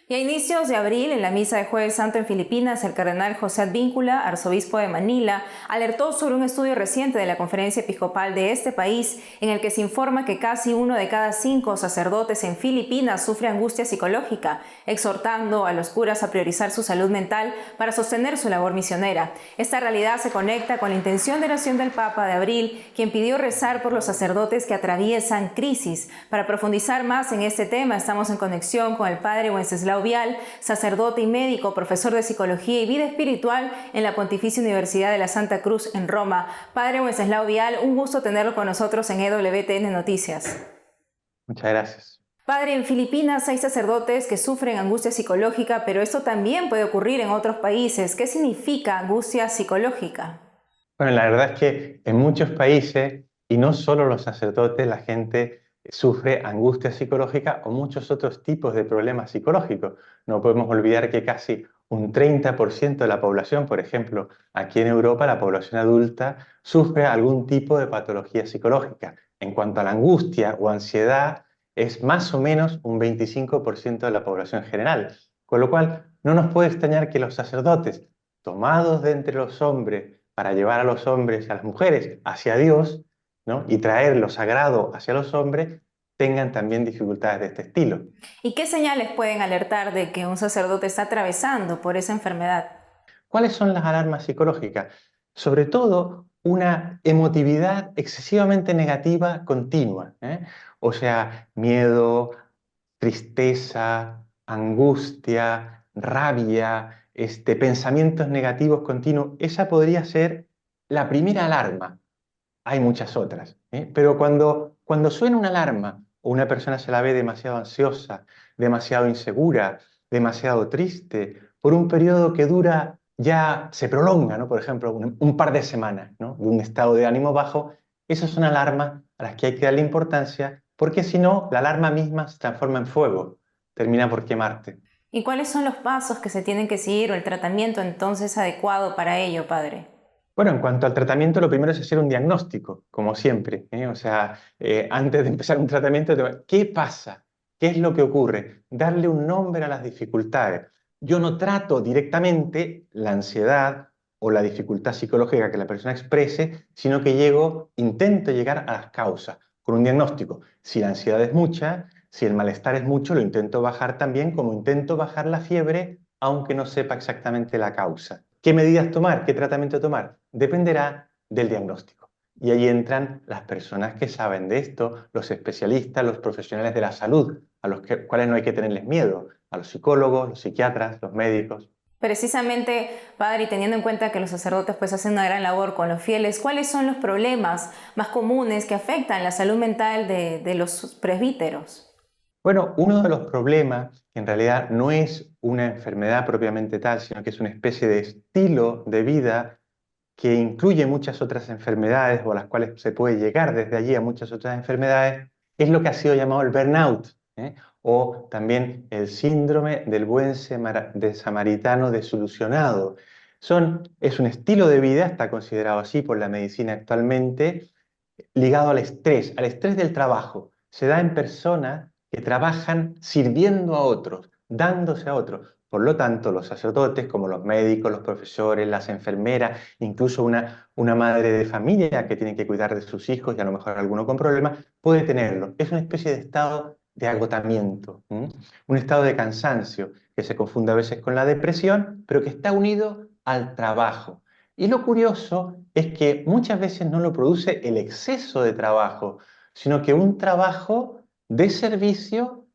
Y a inicios de abril, en la misa de Jueves Santo en Filipinas, el cardenal José Advíncula, arzobispo de Manila, alertó sobre un estudio reciente de la Conferencia Episcopal de este país, en el que se informa que casi 1 de cada 5 sacerdotes en Filipinas sufre angustia psicológica, exhortando a los curas a priorizar su salud mental para sostener su labor misionera. Esta realidad se conecta con la intención de oración del Papa de abril, quien pidió rezar por los sacerdotes que atraviesan crisis. Para profundizar más en este tema, estamos en conexión con el padre Wenceslao Vial, sacerdote y médico, profesor de Psicología y Vida Espiritual en la Pontificia Universidad de la Santa Cruz en Roma. Padre Wenceslao Vial, un gusto tenerlo con nosotros en EWTN Noticias. Muchas gracias. Padre, en Filipinas hay sacerdotes que sufren angustia psicológica, pero esto también puede ocurrir en otros países. ¿Qué significa angustia psicológica? Bueno, la verdad es que en muchos países, y no solo los sacerdotes, la gente sufre angustia psicológica o muchos otros tipos de problemas psicológicos. No podemos olvidar que casi un 30% de la población, por ejemplo, aquí en Europa, la población adulta, sufre algún tipo de patología psicológica. En cuanto a la angustia o ansiedad, es más o menos un 25% de la población general. Con lo cual, no nos puede extrañar que los sacerdotes, tomados de entre los hombres, para llevar a los hombres y a las mujeres hacia Dios, ¿no? Y traer lo sagrado hacia los hombres, tengan también dificultades de este estilo. ¿Y qué señales pueden alertar de que un sacerdote está atravesando por esa enfermedad? ¿Cuáles son las alarmas psicológicas? Sobre todo una emotividad excesivamente negativa continua, ¿eh? O sea, miedo, tristeza, angustia, rabia, pensamientos negativos continuos. Esa podría ser la primera alarma. Hay muchas otras, ¿eh? Pero cuando suena una alarma o una persona se la ve demasiado ansiosa, demasiado insegura, demasiado triste, por un periodo que dura, ya se prolonga, ¿no? Por ejemplo, un par de semanas, ¿no? De un estado de ánimo bajo, esas son alarmas a las que hay que darle importancia, porque si no, la alarma misma se transforma en fuego, termina por quemarte. ¿Y cuáles son los pasos que se tienen que seguir o el tratamiento entonces adecuado para ello, padre? Bueno, en cuanto al tratamiento, lo primero es hacer un diagnóstico, como siempre, ¿eh? O sea, antes de empezar un tratamiento, ¿qué pasa? ¿Qué es lo que ocurre? Darle un nombre a las dificultades. Yo no trato directamente la ansiedad o la dificultad psicológica que la persona exprese, sino que intento llegar a las causas con un diagnóstico. Si la ansiedad es mucha, si el malestar es mucho, lo intento bajar también, como intento bajar la fiebre, aunque no sepa exactamente la causa. ¿Qué medidas tomar? ¿Qué tratamiento tomar? Dependerá del diagnóstico. Y ahí entran las personas que saben de esto, los especialistas, los profesionales de la salud, a los cuales no hay que tenerles miedo, a los psicólogos, los psiquiatras, los médicos. Precisamente, padre, y teniendo en cuenta que los sacerdotes pues hacen una gran labor con los fieles, ¿cuáles son los problemas más comunes que afectan la salud mental de los presbíteros? Bueno, uno de los problemas, que en realidad no es una enfermedad propiamente tal, sino que es una especie de estilo de vida que incluye muchas otras enfermedades o a las cuales se puede llegar desde allí a muchas otras enfermedades, es lo que ha sido llamado el burnout, ¿eh? O también el síndrome del de samaritano desilusionado. Es un estilo de vida, está considerado así por la medicina actualmente, ligado al estrés del trabajo. Se da en personas que trabajan sirviendo a otros, dándose a otros. Por lo tanto, los sacerdotes, como los médicos, los profesores, las enfermeras, incluso una madre de familia que tiene que cuidar de sus hijos y a lo mejor alguno con problemas, puede tenerlo. Es una especie de estado de agotamiento, ¿m? Un estado de cansancio que se confunde a veces con la depresión, pero que está unido al trabajo. Y lo curioso es que muchas veces no lo produce el exceso de trabajo, sino que un trabajo de servicio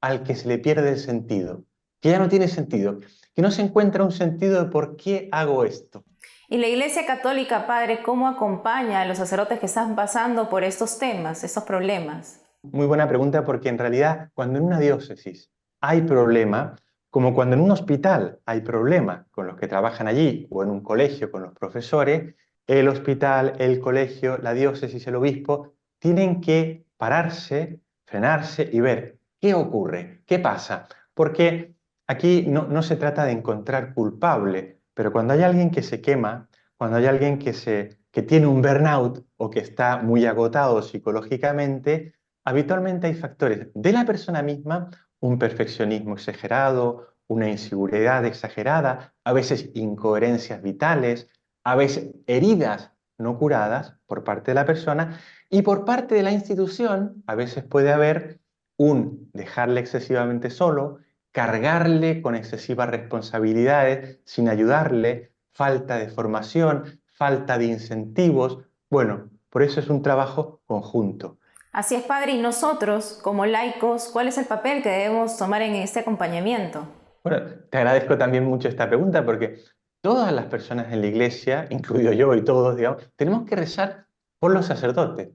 al que se le pierde el sentido, que ya no tiene sentido, que no se encuentra un sentido de por qué hago esto. Y la Iglesia Católica, padre, ¿cómo acompaña a los sacerdotes que están pasando por estos temas, estos problemas? Muy buena pregunta porque en realidad cuando en una diócesis hay problema, como cuando en un hospital hay problema con los que trabajan allí o en un colegio con los profesores, el hospital, el colegio, la diócesis, el obispo tienen que pararse, frenarse y ver qué ocurre, qué pasa. Porque aquí no se trata de encontrar culpable, pero cuando hay alguien que se quema, cuando hay alguien que tiene un burnout o que está muy agotado psicológicamente, habitualmente hay factores de la persona misma un perfeccionismo exagerado, una inseguridad exagerada, a veces incoherencias vitales, a veces heridas no curadas por parte de la persona y por parte de la institución, a veces puede haber un dejarle excesivamente solo, cargarle con excesivas responsabilidades sin ayudarle, falta de formación, falta de incentivos. Bueno, por eso es un trabajo conjunto. Así es, padre, y nosotros, como laicos, ¿cuál es el papel que debemos tomar en este acompañamiento? Bueno, te agradezco también mucho esta pregunta porque todas las personas en la iglesia, incluido yo y todos, digamos, tenemos que rezar por los sacerdotes,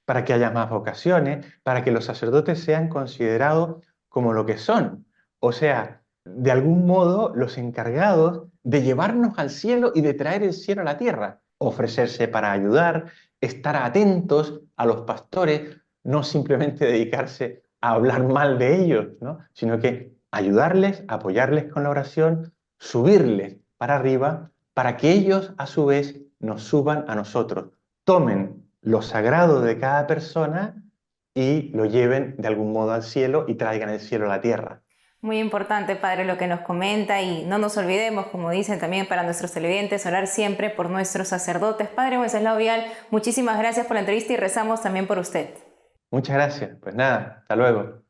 para que haya más vocaciones, para que los sacerdotes sean considerados como lo que son, o sea, de algún modo los encargados de llevarnos al cielo y de traer el cielo a la tierra, ofrecerse para ayudar, estar atentos a los pastores, no simplemente dedicarse a hablar mal de ellos, ¿no? Sino que ayudarles, apoyarles con la oración, subirles para arriba, para que ellos a su vez nos suban a nosotros, tomen lo sagrado de cada persona y lo lleven de algún modo al cielo y traigan el cielo a la tierra. Muy importante, padre, lo que nos comenta y no nos olvidemos, como dicen también para nuestros televidentes, orar siempre por nuestros sacerdotes. Padre Wenceslao Vial, muchísimas gracias por la entrevista y rezamos también por usted. Muchas gracias. Pues nada, hasta luego.